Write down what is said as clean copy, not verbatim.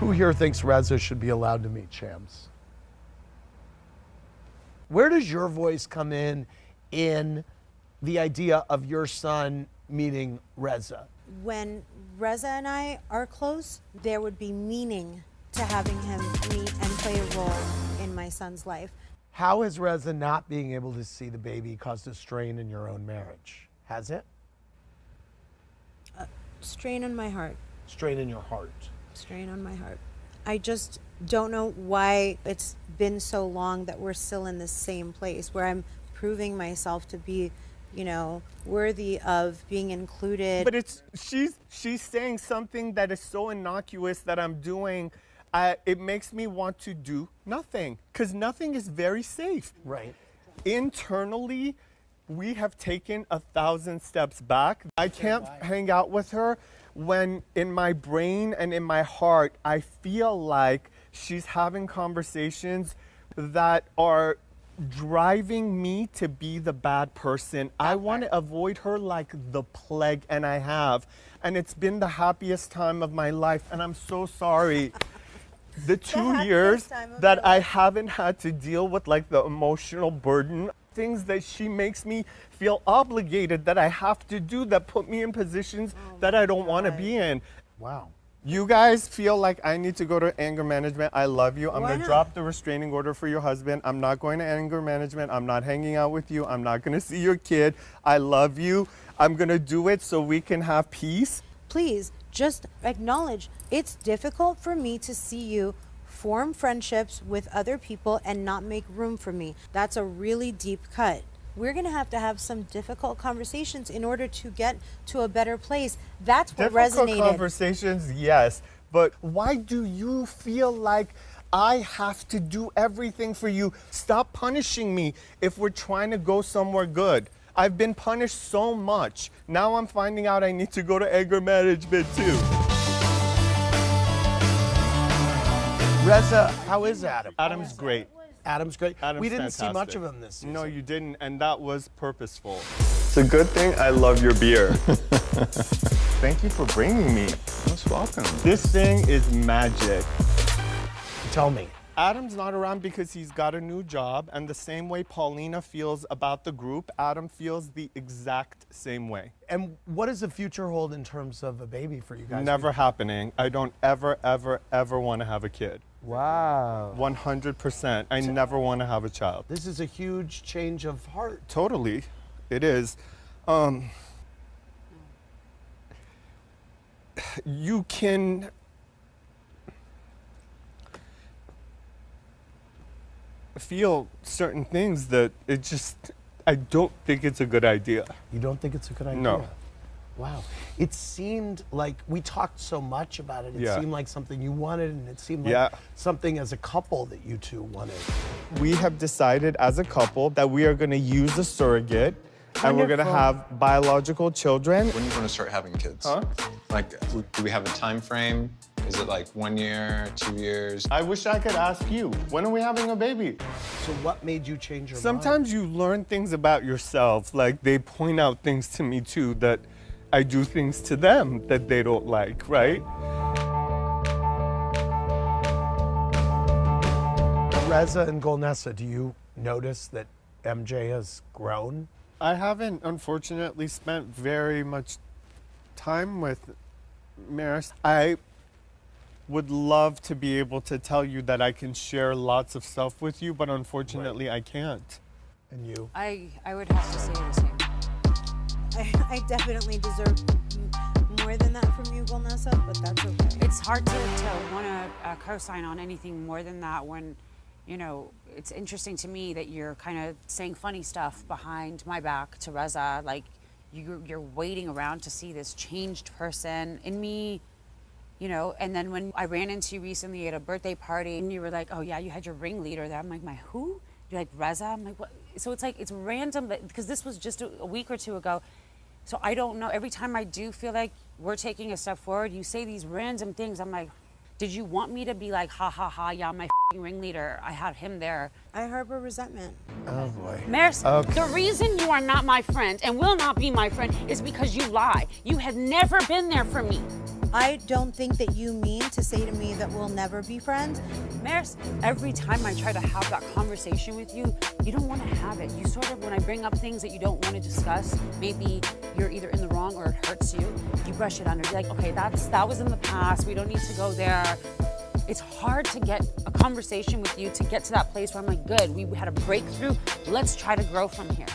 Who here thinks Reza should be allowed to meet Shams? Where does your voice come in the idea of your son meeting Reza? When Reza and I are close, there would be meaning to having him meet and play a role in my son's life. How has Reza not being able to see the baby caused a strain in your own marriage? Has it? Strain on my heart. Strain in your heart. Strain on my heart. I just don't know why it's been so long that we're still in the same place where I'm proving myself to be, you know, worthy of being included. But she's saying something that is so innocuous that I'm doing. It makes me want to do nothing, because nothing is very safe. Right. Internally, we have taken 1,000 steps back. I can't hang out with her when in my brain and in my heart, I feel like she's having conversations that are driving me to be the bad person. I want to avoid her like the plague, and I have. And it's been the happiest time of my life, and I'm so sorry. The 2 years that I haven't had to deal with like the emotional burden, things that she makes me feel obligated that I have to do that put me in positions that I don't want to be in. Wow. You guys feel like I need to go to anger management. I love you. I'm going to drop the restraining order for your husband. I'm not going to anger management. I'm not hanging out with you. I'm not going to see your kid. I love you. I'm going to do it so we can have peace. Please just acknowledge it's difficult for me to see you form friendships with other people and not make room for me. That's a really deep cut. We're going to have some difficult conversations in order to get to a better place. That's what resonated. Difficult conversations, yes. But why do you feel like I have to do everything for you? Stop punishing me if we're trying to go somewhere good. I've been punished so much. Now I'm finding out I need to go to anger management too. Reza, how is Adam? Adam's great. Adam's great. Adam's we didn't fantastic. see much of him this season. No, you didn't, and that was purposeful. It's a good thing I love your beer. Thank you for bringing me. Most welcome. This thing is magic. Tell me. Adam's not around because he's got a new job, and the same way Paulina feels about the group, Adam feels the exact same way. And what does the future hold in terms of a baby for you guys? Never happening. I don't ever, ever, ever want to have a kid. Wow. 100%. I never want to have a child. This is a huge change of heart. Totally. It is. You can feel certain things that I don't think it's a good idea. You don't think it's a good idea? No. Wow. It seemed like we talked so much about it. It seemed like something you wanted, and it seemed like something as a couple that you two wanted. We have decided as a couple that we are going to use a surrogate, and we're going to have biological children. When are you going to start having kids? Huh? Like, do we have a time frame? Is it like 1 year, 2 years? I wish I could ask you. When are we having a baby? So what made you change your mind? Sometimes you learn things about yourself. Like, they point out things to me, too, that I do things to them that they don't like, right? Reza and Golnesa, do you notice that MJ has grown? I haven't, unfortunately, spent very much time with Maris. I would love to be able to tell you that I can share lots of stuff with you, but unfortunately I can't. And you? I would have to say the same. I definitely deserve more than that from you, Golnesa, but that's okay. It's hard to want to co-sign on anything more than that when, you know, it's interesting to me that you're kind of saying funny stuff behind my back to Reza. Like, you're waiting around to see this changed person in me, you know, and then when I ran into you recently at a birthday party and you were like, oh yeah, you had your ringleader there. I'm like, my who? You're like, Reza? I'm like, what? So it's like, it's random, but because this was just a week or two ago. So I don't know, every time I do feel like we're taking a step forward, you say these random things. I'm like, did you want me to be like, ha ha ha, yeah, my ringleader, I had him there. I harbor resentment. Oh boy. Maris, the reason you are not my friend and will not be my friend is because you lie. You have never been there for me. I don't think that you mean to say to me that we'll never be friends. Maris, every time I try to have that conversation with you, you don't want to have it. You sort of, when I bring up things that you don't want to discuss, maybe you're either in the wrong or it hurts you, you brush it under. You're like, okay, that was in the past. We don't need to go there. It's hard to get a conversation with you to get to that place where I'm like, good, we had a breakthrough. Let's try to grow from here.